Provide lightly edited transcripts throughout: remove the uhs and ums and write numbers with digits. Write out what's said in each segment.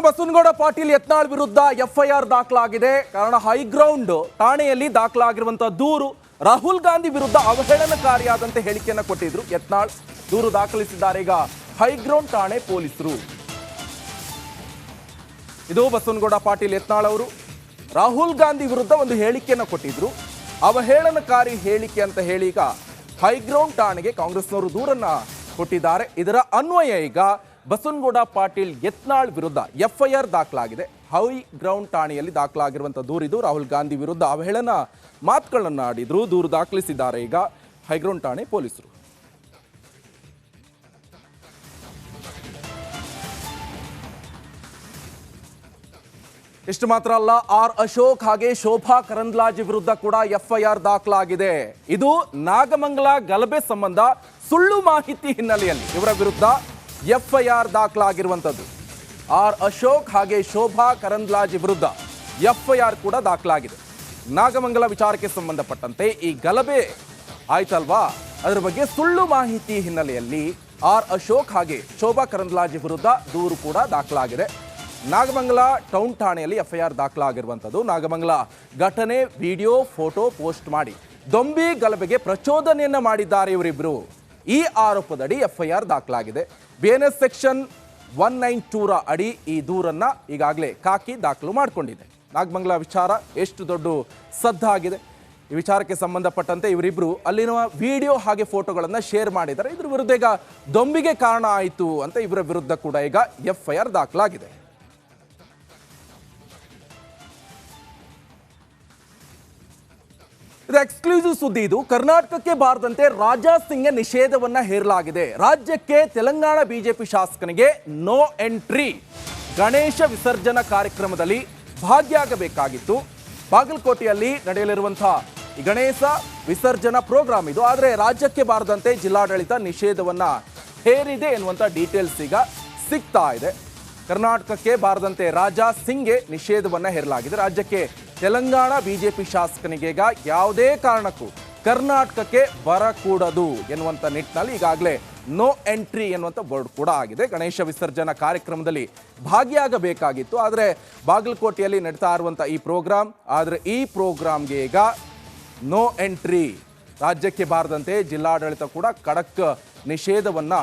ಬಸವನಗೌಡ ಪಾಟೀಲ್ ಯತ್ನಾಳ್ ವಿರುದ್ಧ ಎಫ್ಐಆರ್ ದಾಖಲಾಗಿದೆ. ಕಾರಣ ಹೈಗ್ರೌಂಡ್ ಠಾಣೆಯಲ್ಲಿ ದಾಖಲಾಗಿರುವಂತಹ ದೂರು ರಾಹುಲ್ ಗಾಂಧಿ ವಿರುದ್ಧ ಅವಹೇಳನಕಾರಿಯಾದಂತೆ ಹೇಳಿಕೆಯನ್ನು ಕೊಟ್ಟಿದ್ರು ಯತ್ನಾಳ್. ದೂರು ದಾಖಲಿಸಿದ್ದಾರೆ ಈಗ ಹೈಗ್ರೌಂಡ್ ಠಾಣೆ ಪೊಲೀಸರು. ಇದು ಬಸವನಗೌಡ ಪಾಟೀಲ್ ಯತ್ನಾಳ್ ಅವರು ರಾಹುಲ್ ಗಾಂಧಿ ವಿರುದ್ಧ ಒಂದು ಹೇಳಿಕೆಯನ್ನು ಕೊಟ್ಟಿದ್ರು. ಅವಹೇಳನಕಾರಿ ಹೇಳಿಕೆ ಅಂತ ಹೇಳಿ ಈಗ ಹೈಗ್ರೌಂಡ್ ಠಾಣೆಗೆ ಕಾಂಗ್ರೆಸ್ನವರು ದೂರನ್ನ ಕೊಟ್ಟಿದ್ದಾರೆ. ಇದರ ಅನ್ವಯ ಈಗ ಬಸವನಗೌಡ ಪಾಟೀಲ್ ಯತ್ನಾಳ್ ವಿರುದ್ಧ ಎಫ್ಐಆರ್ ದಾಖಲಾಗಿದೆ. ಹೈಗ್ರೌಂಡ್ ಠಾಣೆಯಲ್ಲಿ ದಾಖಲಾಗಿರುವಂತಹ ದೂರಿದು. ರಾಹುಲ್ ಗಾಂಧಿ ವಿರುದ್ಧ ಅವಹೇಳನ ಮಾತುಗಳನ್ನು ಆಡಿದ್ರು. ದೂರು ದಾಖಲಿಸಿದ್ದಾರೆ ಈಗ ಹೈಗ್ರೌಂಡ್ ಠಾಣೆ ಪೊಲೀಸರು. ಇಷ್ಟು ಮಾತ್ರ ಅಲ್ಲ, ಆರ್ ಅಶೋಕ್ ಹಾಗೆ ಶೋಭಾ ಕರಂದ್ಲಾಜೆ ವಿರುದ್ಧ ಕೂಡ ಎಫ್ಐಆರ್ ದಾಖಲಾಗಿದೆ. ಇದು ನಾಗಮಂಗಲ ಗಲಭೆ ಸಂಬಂಧ ಸುಳ್ಳು ಮಾಹಿತಿ ಹಿನ್ನೆಲೆಯಲ್ಲಿ ಇವರ ವಿರುದ್ಧ ಎಫ್ಐಆರ್ ದಾಖಲಾಗಿರುವಂಥದ್ದು. ಆರ್ ಅಶೋಕ್ ಹಾಗೆ ಶೋಭಾ ಕರಂದ್ಲಾಜೆ ವಿರುದ್ಧ ಎಫ್ಐಆರ್ ಕೂಡ ದಾಖಲಾಗಿದೆ. ನಾಗಮಂಗಲ ವಿಚಾರಕ್ಕೆ ಸಂಬಂಧಪಟ್ಟಂತೆ ಈ ಗಲಭೆ ಆಯ್ತಲ್ವಾ, ಅದರ ಬಗ್ಗೆ ಸುಳ್ಳು ಮಾಹಿತಿ ಹಿನ್ನೆಲೆಯಲ್ಲಿ ಆರ್ ಅಶೋಕ್ ಹಾಗೆ ಶೋಭಾ ಕರಂದ್ಲಾಜೆ ವಿರುದ್ಧ ದೂರು ಕೂಡ ದಾಖಲಾಗಿದೆ. ನಾಗಮಂಗಲ ಟೌನ್ ಠಾಣೆಯಲ್ಲಿ ಎಫ್ಐಆರ್ ದಾಖಲಾಗಿರುವಂಥದ್ದು. ನಾಗಮಂಗಲ ಘಟನೆ ವಿಡಿಯೋ ಫೋಟೋ ಪೋಸ್ಟ್ ಮಾಡಿ ದೊಂಬಿ ಗಲಭೆಗೆ ಪ್ರಚೋದನೆಯನ್ನ ಮಾಡಿದ್ದಾರೆ ಇವರಿಬ್ಬರು. ಈ ಆರೋಪದಡಿ ಎಫ್ಐಆರ್ ದಾಖಲಾಗಿದೆ. ಬಿಎನ್ಎಸ್ ಸೆಕ್ಷನ್ 192 ಅಡಿ ಈ ದೂರನ್ನ ಈಗಾಗಲೇ ಕಾಕಿ ದಾಖಲು ಮಾಡಿಕೊಂಡಿದೆ. ನಾಗಮಂಗಲ ವಿಚಾರ ಎಷ್ಟು ದೊಡ್ಡ ಸದ್ದಾಗಿದೆ. ಈ ವಿಚಾರಕ್ಕೆ ಸಂಬಂಧಪಟ್ಟಂತೆ ಇವರಿಬ್ಬರು ಅಲ್ಲಿನ ವಿಡಿಯೋ ಹಾಗೆ ಫೋಟೋಗಳನ್ನು ಶೇರ್ ಮಾಡಿದ್ದಾರೆ. ಇದ್ರ ವಿರುದ್ಧ ಈಗ ದೊಂಬಿಗೆ ಕಾರಣ ಆಯಿತು ಅಂತ ಇವರ ವಿರುದ್ಧ ಕೂಡ ಈಗ ಎಫ್ಐಆರ್ ದಾಖಲಾಗಿದೆ. ಇದು ಎಕ್ಸ್ಕ್ಲೂಸಿವ್ ಸುದ್ದಿ. ಇದು ಕರ್ನಾಟಕಕ್ಕೆ ಬಾರದಂತೆ ರಾಜಾ ಸಿಂಗ್ಗೆ ನಿಷೇಧವನ್ನ ಹೇರಲಾಗಿದೆ. ರಾಜ್ಯಕ್ಕೆ ತೆಲಂಗಾಣ ಬಿಜೆಪಿ ಶಾಸಕನಿಗೆ ನೋ ಎಂಟ್ರಿ. ಗಣೇಶ ವಿಸರ್ಜನಾ ಕಾರ್ಯಕ್ರಮದಲ್ಲಿ ಭಾಗಿಯಾಗಬೇಕಾಗಿತ್ತು. ಬಾಗಲಕೋಟೆಯಲ್ಲಿ ನಡೆಯಲಿರುವಂತಹ ಈ ಗಣೇಶ ವಿಸರ್ಜನಾ ಪ್ರೋಗ್ರಾಮ್ ಇದು. ಆದರೆ ರಾಜ್ಯಕ್ಕೆ ಬಾರದಂತೆ ಜಿಲ್ಲಾಡಳಿತ ನಿಷೇಧವನ್ನ ಹೇರಿದೆ ಎನ್ನುವಂಥ ಡೀಟೇಲ್ಸ್ ಈಗ ಸಿಗ್ತಾ ಇದೆ. ಕರ್ನಾಟಕಕ್ಕೆ ಬಾರದಂತೆ ರಾಜಾ ಸಿಂಗ್ಗೆ ನಿಷೇಧವನ್ನ ಹೇರಲಾಗಿದೆ. ರಾಜ್ಯಕ್ಕೆ ತೆಲಂಗಾಣ ಬಿಜೆಪಿ ಶಾಸಕನಿಗೆ ಈಗ ಯಾವುದೇ ಕಾರಣಕ್ಕೂ ಕರ್ನಾಟಕಕ್ಕೆ ಬರಕೂಡದು ಎನ್ನುವಂಥ ನಿಟ್ಟಿನಲ್ಲಿ ಈಗಾಗಲೇ ನೋ ಎಂಟ್ರಿ ಎನ್ನುವಂಥ ಬೋರ್ಡ್ ಕೂಡ ಆಗಿದೆ. ಗಣೇಶ ವಿಸರ್ಜನಾ ಕಾರ್ಯಕ್ರಮದಲ್ಲಿ ಭಾಗಿಯಾಗಬೇಕಾಗಿತ್ತು. ಆದರೆ ಬಾಗಲಕೋಟೆಯಲ್ಲಿ ನಡೀತಾ ಇರುವಂಥ ಈ ಪ್ರೋಗ್ರಾಮ್, ಆದರೆ ಈ ಪ್ರೋಗ್ರಾಮ್ಗೆ ಈಗ ನೋ ಎಂಟ್ರಿ. ರಾಜ್ಯಕ್ಕೆ ಬಾರದಂತೆ ಜಿಲ್ಲಾಡಳಿತ ಕೂಡ ಖಡಕ್ ನಿಷೇಧವನ್ನ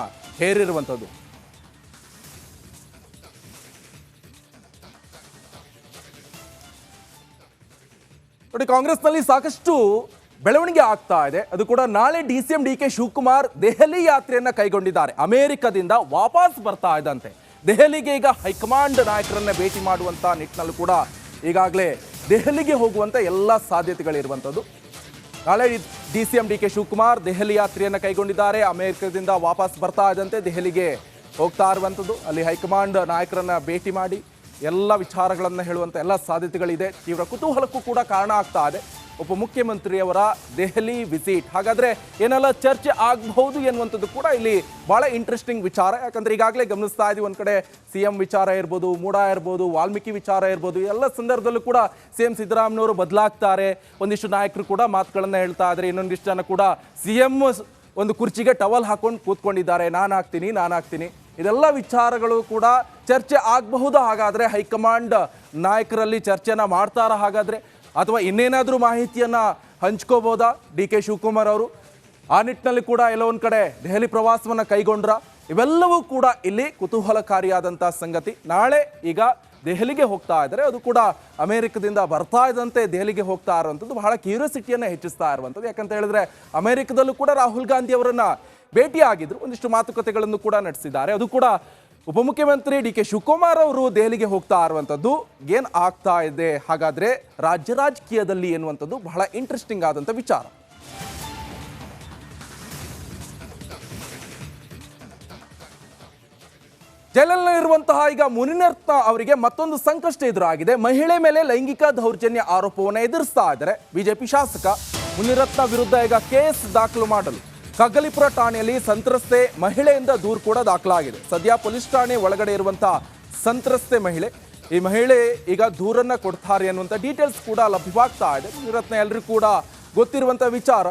ಹೇರಿರುವಂಥದ್ದು. ನೋಡಿ, ಕಾಂಗ್ರೆಸ್ನಲ್ಲಿ ಸಾಕಷ್ಟು ಬೆಳವಣಿಗೆ ಆಗ್ತಾ ಇದೆ. ಅದು ಕೂಡ ನಾಳೆ DCM DK ಶಿವಕುಮಾರ್ ದೆಹಲಿ ಯಾತ್ರೆಯನ್ನ ಕೈಗೊಂಡಿದ್ದಾರೆ. ಅಮೆರಿಕದಿಂದ ವಾಪಸ್ ಬರ್ತಾ ಇದ್ದಂತೆ ದೆಹಲಿಗೆ ಈಗ ಹೈಕಮಾಂಡ್ ನಾಯಕರನ್ನ ಭೇಟಿ ಮಾಡುವಂತ ನಿಟ್ಟಿನಲ್ಲೂ ಕೂಡ ಈಗಾಗಲೇ ದೆಹಲಿಗೆ ಹೋಗುವಂತ ಎಲ್ಲ ಸಾಧ್ಯತೆಗಳಿರುವಂಥದ್ದು. ನಾಳೆ DCM DK ಶಿವಕುಮಾರ್ ದೆಹಲಿ ಯಾತ್ರೆಯನ್ನ ಕೈಗೊಂಡಿದ್ದಾರೆ. ಅಮೆರಿಕದಿಂದ ವಾಪಸ್ ಬರ್ತಾ ಇದ್ದಂತೆ ದೆಹಲಿಗೆ ಹೋಗ್ತಾ ಇರುವಂಥದ್ದು. ಅಲ್ಲಿ ಹೈಕಮಾಂಡ್ ನಾಯಕರನ್ನ ಭೇಟಿ ಮಾಡಿ ಎಲ್ಲ ವಿಚಾರಗಳನ್ನು ಹೇಳುವಂಥ ಎಲ್ಲ ಸಾಧ್ಯತೆಗಳಿದೆ. ತೀವ್ರ ಕುತೂಹಲಕ್ಕೂ ಕೂಡ ಕಾರಣ ಆಗ್ತಾ ಇದೆ ಉಪಮುಖ್ಯಮಂತ್ರಿಯವರ ದೆಹಲಿ ವಿಸಿಟ್. ಹಾಗಾದರೆ ಏನೆಲ್ಲ ಚರ್ಚೆ ಆಗಬಹುದು ಎನ್ನುವಂಥದ್ದು ಕೂಡ ಇಲ್ಲಿ ಭಾಳ ಇಂಟ್ರೆಸ್ಟಿಂಗ್ ವಿಚಾರ. ಯಾಕಂದರೆ ಈಗಾಗಲೇ ಗಮನಿಸ್ತಾ ಇದ್ದೀವಿ, ಒಂದು ಕಡೆ CM ವಿಚಾರ ಇರ್ಬೋದು, ಮೂಡಾ ಇರ್ಬೋದು, ವಾಲ್ಮೀಕಿ ವಿಚಾರ ಇರ್ಬೋದು, ಎಲ್ಲ ಸಂದರ್ಭದಲ್ಲೂ ಕೂಡ CM ಸಿದ್ದರಾಮಯ್ಯನವರು ಬದಲಾಗ್ತಾರೆ. ಒಂದಿಷ್ಟು ನಾಯಕರು ಕೂಡ ಮಾತುಗಳನ್ನು ಹೇಳ್ತಾ ಇದ್ದಾರೆ. ಇನ್ನೊಂದಿಷ್ಟು ಜನ ಕೂಡ CM ಒಂದು ಕುರ್ಚಿಗೆ ಟವಲ್ ಹಾಕೊಂಡು ಕೂತ್ಕೊಂಡಿದ್ದಾರೆ, ನಾನು ಹಾಕ್ತೀನಿ. ಇದೆಲ್ಲ ವಿಚಾರಗಳು ಕೂಡ ಚರ್ಚೆ ಆಗಬಹುದು. ಹಾಗಾದರೆ ಹೈಕಮಾಂಡ್ ನಾಯಕರಲ್ಲಿ ಚರ್ಚೆನ ಮಾಡ್ತಾರ ಹಾಗಾದರೆ, ಅಥವಾ ಇನ್ನೇನಾದರೂ ಮಾಹಿತಿಯನ್ನು ಹಂಚ್ಕೋಬೋದಾ DK ಶಿವಕುಮಾರ್ ಅವರು? ಆ ನಿಟ್ಟಿನಲ್ಲಿ ಕೂಡ ಎಲ್ಲೋ ಒಂದು ಕಡೆ ದೆಹಲಿ ಪ್ರವಾಸವನ್ನು ಕೈಗೊಂಡ್ರ? ಇವೆಲ್ಲವೂ ಕೂಡ ಇಲ್ಲಿ ಕುತೂಹಲಕಾರಿಯಾದಂಥ ಸಂಗತಿ. ನಾಳೆ ಈಗ ದೆಹಲಿಗೆ ಹೋಗ್ತಾ ಇದ್ದಾರೆ. ಅದು ಕೂಡ ಅಮೆರಿಕದಿಂದ ಬರ್ತಾ ಇದ್ದಂತೆ ದೆಹಲಿಗೆ ಹೋಗ್ತಾ ಇರುವಂಥದ್ದು ಬಹಳ ಕ್ಯೂರಿಯಾಸಿಟಿಯನ್ನು ಹೆಚ್ಚಿಸ್ತಾ ಇರುವಂಥದ್ದು. ಯಾಕಂತ ಹೇಳಿದ್ರೆ ಅಮೆರಿಕದಲ್ಲೂ ಕೂಡ ರಾಹುಲ್ ಗಾಂಧಿ ಅವರನ್ನ ಭೇಟಿಯಾಗಿದ್ರು, ಒಂದಿಷ್ಟು ಮಾತುಕತೆಗಳನ್ನು ಕೂಡ ನಡೆಸಿದ್ದಾರೆ. ಅದು ಕೂಡ ಉಪಮುಖ್ಯಮಂತ್ರಿ DK ಶಿವಕುಮಾರ್ ಅವರು ದೆಹಲಿಗೆ ಹೋಗ್ತಾ ಇರುವಂಥದ್ದು ಏನು ಆಗ್ತಾ ಇದೆ ಹಾಗಾದ್ರೆ ರಾಜ್ಯ ರಾಜಕೀಯದಲ್ಲಿ ಎನ್ನುವಂಥದ್ದು ಬಹಳ ಇಂಟ್ರೆಸ್ಟಿಂಗ್ ಆದಂಥ ವಿಚಾರ. ಜೈಲಲ್ಲಿರುವಂತಹ ಈಗ ಮುನಿರತ್ನ ಅವರಿಗೆ ಮತ್ತೊಂದು ಸಂಕಷ್ಟ ಎದುರಾಗಿದೆ. ಮಹಿಳೆ ಮೇಲೆ ಲೈಂಗಿಕ ದೌರ್ಜನ್ಯ ಆರೋಪವನ್ನು ಎದುರಿಸ್ತಾ ಇದ್ದಾರೆ ಬಿಜೆಪಿ ಶಾಸಕ. ಮುನಿರತ್ನ ವಿರುದ್ಧ ಈಗ ಕೇಸ್ ದಾಖಲು ಮಾಡಲು ಕಗ್ಗಲಿಪುರ ಠಾಣೆಯಲ್ಲಿ ಸಂತ್ರಸ್ತೆ ಮಹಿಳೆಯಿಂದ ದೂರು ಕೂಡ ದಾಖಲಾಗಿದೆ. ಸದ್ಯ ಪೊಲೀಸ್ ಠಾಣೆ ಒಳಗಡೆ ಇರುವಂತಹ ಸಂತ್ರಸ್ತೆ ಮಹಿಳೆ, ಈ ಮಹಿಳೆ ಈಗ ದೂರನ್ನ ಕೊಡ್ತಾರೆ ಅನ್ನುವಂಥ ಡೀಟೇಲ್ಸ್ ಕೂಡ ಲಭ್ಯವಾಗ್ತಾ ಇದೆ. ಮುನಿರತ್ನ ಎಲ್ಲರಿಗೂ ಕೂಡ ಗೊತ್ತಿರುವಂಥ ವಿಚಾರ.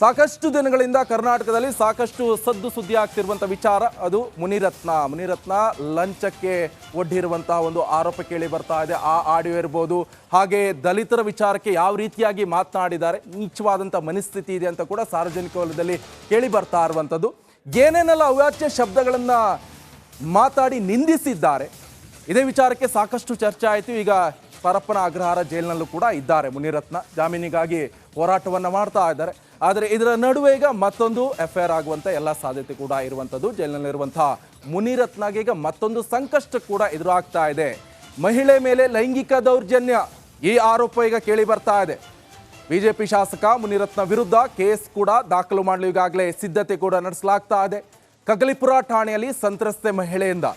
ಸಾಕಷ್ಟು ದಿನಗಳಿಂದ ಕರ್ನಾಟಕದಲ್ಲಿ ಸಾಕಷ್ಟು ಸದ್ದು ಸುದ್ದಿ ಆಗ್ತಿರುವಂಥ ವಿಚಾರ ಅದು ಮುನಿರತ್ನ ಲಂಚಕ್ಕೆ ಒಡ್ಡಿರುವಂತಹ ಒಂದು ಆರೋಪ ಕೇಳಿ ಬರ್ತಾ ಇದೆ. ಆ ಆಡಿಯೋ ಇರ್ಬೋದು, ಹಾಗೆ ದಲಿತರ ವಿಚಾರಕ್ಕೆ ಯಾವ ರೀತಿಯಾಗಿ ಮಾತನಾಡಿದ್ದಾರೆ, ನೀಚವಾದಂಥ ಮನಸ್ಥಿತಿ ಇದೆ ಅಂತ ಕೂಡ ಸಾರ್ವಜನಿಕ ವಲಯದಲ್ಲಿ ಕೇಳಿ ಬರ್ತಾ ಇರುವಂಥದ್ದು. ಏನೇನೆಲ್ಲ ಅವಾಚ್ಯ ಶಬ್ದಗಳನ್ನು ಮಾತಾಡಿ ನಿಂದಿಸಿದ್ದಾರೆ, ಇದೇ ವಿಚಾರಕ್ಕೆ ಸಾಕಷ್ಟು ಚರ್ಚೆ ಆಯಿತು. ಈಗ ಪರಪ್ಪನ ಅಗ್ರಹಾರ ಜೈಲಿನಲ್ಲೂ ಕೂಡ ಇದ್ದಾರೆ ಮುನಿರತ್ನ, ಜಾಮೀನಿಗಾಗಿ ಹೋರಾಟವನ್ನು ಮಾಡ್ತಾ ಇದ್ದಾರೆ. ಆದರೆ ಇದರ ನಡುವೆ ಈಗ ಮತ್ತೊಂದು FIR ಆಗುವಂಥ ಎಲ್ಲ ಸಾಧ್ಯತೆ ಕೂಡ ಇರುವಂಥದ್ದು. ಜೈಲಿನಲ್ಲಿರುವಂತಹ ಮುನಿರತ್ನಗೆ ಈಗ ಮತ್ತೊಂದು ಸಂಕಷ್ಟ ಕೂಡ ಎದುರಾಗ್ತಾ ಇದೆ. ಮಹಿಳೆ ಮೇಲೆ ಲೈಂಗಿಕ ದೌರ್ಜನ್ಯ ಈ ಆರೋಪ ಈಗ ಕೇಳಿ ಬರ್ತಾ ಇದೆ. ಬಿಜೆಪಿ ಶಾಸಕ ಮುನಿರತ್ನ ವಿರುದ್ಧ ಕೇಸ್ ಕೂಡ ದಾಖಲು ಮಾಡಲು ಈಗಾಗಲೇ ಸಿದ್ಧತೆ ಕೂಡ ನಡೆಸಲಾಗ್ತಾ ಇದೆ. ಕಗಲಿಪುರ ಠಾಣೆಯಲ್ಲಿ ಸಂತ್ರಸ್ತೆ ಮಹಿಳೆಯಿಂದ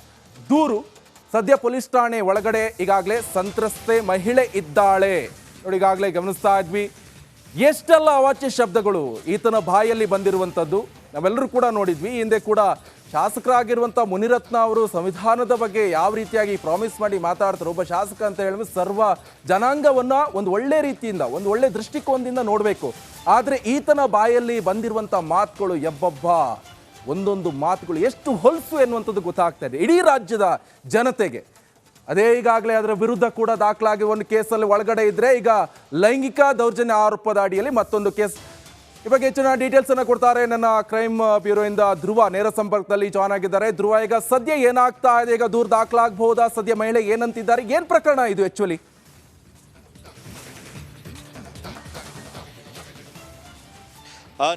ದೂರು. ಸದ್ಯ ಪೊಲೀಸ್ ಠಾಣೆ ಒಳಗಡೆ ಈಗಾಗಲೇ ಸಂತ್ರಸ್ತೆ ಮಹಿಳೆ ಇದ್ದಾಳೆ. ನೋಡಿ, ಈಗಾಗಲೇ ಗಮನಿಸ್ತಾ ಇದ್ವಿ ಎಷ್ಟೆಲ್ಲ ಅವಾಚ್ಯ ಶಬ್ದಗಳು ಈತನ ಬಾಯಲ್ಲಿ ಬಂದಿರುವಂಥದ್ದು ನಾವೆಲ್ಲರೂ ಕೂಡ ನೋಡಿದ್ವಿ. ಈ ಹಿಂದೆ ಕೂಡ ಶಾಸಕರಾಗಿರುವಂಥ ಮುನಿರತ್ನ ಅವರು ಸಂವಿಧಾನದ ಬಗ್ಗೆ ಯಾವ ರೀತಿಯಾಗಿ ಪ್ರಾಮಿಸ್ ಮಾಡಿ ಮಾತಾಡ್ತಾರೆ, ಒಬ್ಬ ಶಾಸಕ ಅಂತ ಹೇಳಿದ್ರೆ ಸರ್ವ ಜನಾಂಗವನ್ನು ಒಂದು ಒಳ್ಳೆ ರೀತಿಯಿಂದ, ಒಂದು ಒಳ್ಳೆ ದೃಷ್ಟಿಕೋನದಿಂದ ನೋಡಬೇಕು. ಆದರೆ ಈತನ ಬಾಯಲ್ಲಿ ಬಂದಿರುವಂಥ ಮಾತುಗಳು ಎಬ್ಬಬ್ಬ, ಒಂದೊಂದು ಮಾತುಗಳು ಎಷ್ಟು ಹೊಲಸು ಎನ್ನುವಂಥದ್ದು ಗೊತ್ತಾಗ್ತಾ ಇದೆ ಇಡೀ ರಾಜ್ಯದ ಜನತೆಗೆ. ಅದೇ ಈಗಾಗಲೇ ಅದರ ವಿರುದ್ಧ ಕೂಡ ದಾಖಲಾಗಿ ಒಂದು ಕೇಸಲ್ಲಿ ಒಳಗಡೆ ಇದ್ರೆ, ಈಗ ಲೈಂಗಿಕ ದೌರ್ಜನ್ಯ ಆರೋಪದ ಅಡಿಯಲ್ಲಿ ಮತ್ತೊಂದು ಕೇಸ್. ಈ ಬಗ್ಗೆ ಹೆಚ್ಚಿನ ಡೀಟೇಲ್ಸ್ ಅನ್ನು ಕೊಡ್ತಾರೆ ನನ್ನ ಕ್ರೈಮ್ ಬ್ಯೂರೋ ಇಂದ ಧ್ರುವ ನೇರ ಸಂಪರ್ಕದಲ್ಲಿ ಜಾಯ್ನ್ ಆಗಿದ್ದಾರೆ. ಧ್ರುವ, ಈಗ ಸದ್ಯ ಏನಾಗ್ತಾ ಇದೆ, ಈಗ ದೂರ ದಾಖಲಾಗಬಹುದಾ, ಸದ್ಯ ಮಹಿಳೆ ಏನಂತಿದ್ದಾರೆ, ಏನ್ ಪ್ರಕರಣ ಇದು ಆಕ್ಚುಲಿ?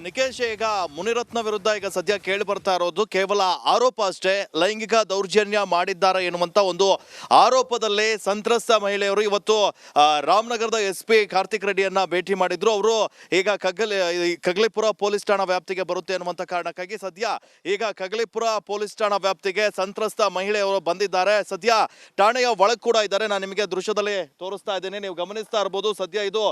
ನಿಕೇಶ್, ಈಗ ಮುನಿರತ್ನ ವಿರುದ್ಧ ಈಗ ಸದ್ಯ ಕೇಳಿ ಬರ್ತಾ ಇರೋದು ಕೇವಲ ಆರೋಪ ಅಷ್ಟೇ. ಲೈಂಗಿಕ ದೌರ್ಜನ್ಯ ಮಾಡಿದ್ದಾರೆ ಎನ್ನುವಂತ ಒಂದು ಆರೋಪದಲ್ಲಿ ಸಂತ್ರಸ್ತ ಮಹಿಳೆಯರು ಇವತ್ತು ರಾಮನಗರದ SP ಕಾರ್ತಿಕ್ ರೆಡ್ಡಿಯನ್ನ ಭೇಟಿ ಮಾಡಿದ್ರು. ಅವರು ಈಗ ಕಗಲಿಪುರ ಪೊಲೀಸ್ ಠಾಣಾ ವ್ಯಾಪ್ತಿಗೆ ಬರುತ್ತೆ ಅನ್ನುವಂಥ ಕಾರಣಕ್ಕಾಗಿ ಸದ್ಯ ಈಗ ಕಗಲಿಪುರ ಪೊಲೀಸ್ ಠಾಣಾ ವ್ಯಾಪ್ತಿಗೆ ಸಂತ್ರಸ್ತ ಮಹಿಳೆಯರು ಬಂದಿದ್ದಾರೆ. ಸದ್ಯ ಠಾಣೆಯ ಒಳಗೆ ಕೂಡ ಇದ್ದಾರೆ. ನಾನು ನಿಮಗೆ ದೃಶ್ಯದಲ್ಲಿ ತೋರಿಸ್ತಾ ಇದ್ದೇನೆ, ನೀವು ಗಮನಿಸ್ತಾ ಇರಬಹುದು. ಸದ್ಯ ಇದು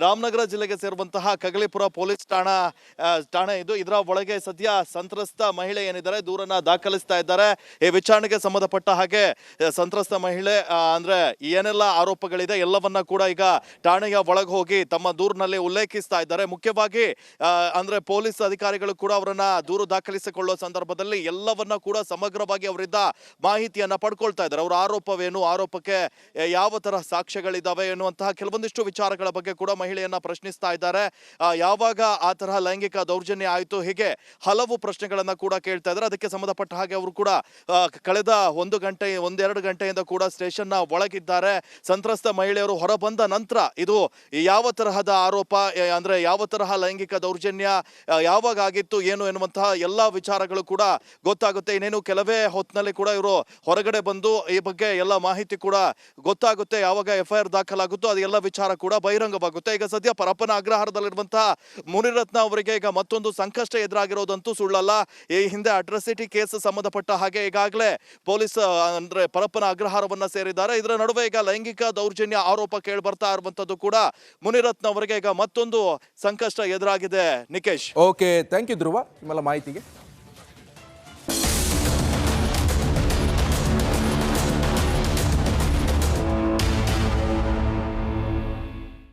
ರಾಮನಗರ ಜಿಲ್ಲೆಗೆ ಸೇರುವಂತಹ ಕಗಲಿಪುರ ಪೊಲೀಸ್ ಠಾಣೆ ಇದು. ಇದರ ಒಳಗೆ ಸದ್ಯ ಸಂತ್ರಸ್ತ ಮಹಿಳೆ ಏನಿದ್ದಾರೆ ದೂರನ್ನ ದಾಖಲಿಸ್ತಾ ಇದ್ದಾರೆ. ಈ ವಿಚಾರಣೆಗೆ ಸಂಬಂಧಪಟ್ಟ ಹಾಗೆ ಸಂತ್ರಸ್ತ ಮಹಿಳೆ ಅಂದ್ರೆ ಏನೆಲ್ಲ ಆರೋಪಗಳಿದೆ ಎಲ್ಲವನ್ನ ಕೂಡ ಈಗ ಠಾಣೆಯ ಒಳಗೆ ಹೋಗಿ ತಮ್ಮ ದೂರಿನಲ್ಲಿ ಉಲ್ಲೇಖಿಸ್ತಾ ಇದ್ದಾರೆ. ಮುಖ್ಯವಾಗಿ ಅಂದ್ರೆ ಪೊಲೀಸ್ ಅಧಿಕಾರಿಗಳು ಕೂಡ ಅವರನ್ನ ದೂರು ದಾಖಲಿಸಿಕೊಳ್ಳುವ ಸಂದರ್ಭದಲ್ಲಿ ಎಲ್ಲವನ್ನ ಕೂಡ ಸಮಗ್ರವಾಗಿ ಅವರಿಂದ ಮಾಹಿತಿಯನ್ನ ಪಡ್ಕೊಳ್ತಾ ಇದ್ದಾರೆ. ಅವರ ಆರೋಪವೇನು, ಆರೋಪಕ್ಕೆ ಯಾವ ತರಹ ಸಾಕ್ಷ್ಯಗಳಿದಾವೆ ಎನ್ನುವಂತಹ ಕೆಲವೊಂದಿಷ್ಟು ವಿಚಾರಗಳ ಬಗ್ಗೆ ಕೂಡ ಮಹಿಳೆಯನ್ನ ಪ್ರಶ್ನಿಸ್ತಾ ಇದ್ದಾರೆ. ಯಾವಾಗ ಆ ತರಹ ಲೈಂಗಿಕ ದೌರ್ಜನ್ಯ ಆಯಿತು, ಹೀಗೆ ಹಲವು ಪ್ರಶ್ನೆಗಳನ್ನ ಕೂಡ ಕೇಳ್ತಾ ಇದ್ದಾರೆ. ಅದಕ್ಕೆ ಸಂಬಂಧಪಟ್ಟ ಹಾಗೆ ಅವರು ಕೂಡ ಕಳೆದ ಒಂದೆರಡು ಗಂಟೆಯಿಂದ ಕೂಡ ಸ್ಟೇಷನ್ ನ ಒಳಗಿದ್ದಾರೆ. ಸಂತ್ರಸ್ತ ಮಹಿಳೆಯರು ಹೊರಬಂದ ನಂತರ ಇದು ಯಾವ ತರಹದ ಆರೋಪ, ಅಂದ್ರೆ ಯಾವ ತರಹ ಲೈಂಗಿಕ ದೌರ್ಜನ್ಯ ಯಾವಾಗ ಆಗಿತ್ತು ಏನು ಎನ್ನುವಂತಹ ಎಲ್ಲಾ ವಿಚಾರಗಳು ಕೂಡ ಗೊತ್ತಾಗುತ್ತೆ. ಇನ್ನೇನು ಕೆಲವೇ ಹೊತ್ತಿನಲ್ಲಿ ಕೂಡ ಇವರು ಹೊರಗಡೆ ಬಂದು ಈ ಬಗ್ಗೆ ಎಲ್ಲ ಮಾಹಿತಿ ಕೂಡ ಗೊತ್ತಾಗುತ್ತೆ. ಯಾವಾಗ FIR ದಾಖಲಾಗುತ್ತೋ ಅದು ಎಲ್ಲ ವಿಚಾರ ಕೂಡ ಬಹಿರಂಗವಾಗುತ್ತೆ. ಈಗ ಸದ್ಯ ಪರಪ್ಪನ ಅಗ್ರಹಾರದಲ್ಲಿರುವಂತಹ ಮುನಿರತ್ನ ಅವರಿಗೆ ಈಗ ಮತ್ತೊಂದು ಸಂಕಷ್ಟ ಎದುರಾಗಿರೋದಂತೂ ಸುಳ್ಳಲ್ಲ. ಈ ಹಿಂದೆ ಅಟ್ರಾಸಿಟಿ ಕೇಸ್ ಸಂಬಂಧಪಟ್ಟ ಹಾಗೆ ಈಗಾಗಲೇ ಪೊಲೀಸ್ ಅಂದ್ರೆ ಪರಪ್ಪನ ಅಗ್ರಹಾರವನ್ನ ಸೇರಿದ್ದಾರೆ. ಇದರ ನಡುವೆ ಈಗ ಲೈಂಗಿಕ ದೌರ್ಜನ್ಯ ಆರೋಪ ಕೇಳಿ ಬರ್ತಾ ಇರುವಂತದ್ದು ಕೂಡ ಮುನಿರತ್ನ ಅವರಿಗೆ ಈಗ ಮತ್ತೊಂದು ಸಂಕಷ್ಟ ಎದುರಾಗಿದೆ. ನಿಕೇಶ್, ಓಕೆ, ಥ್ಯಾಂಕ್ ಯು ಧ್ರುವ ನಿಮ್ಮೆಲ್ಲ ಮಾಹಿತಿಗೆ.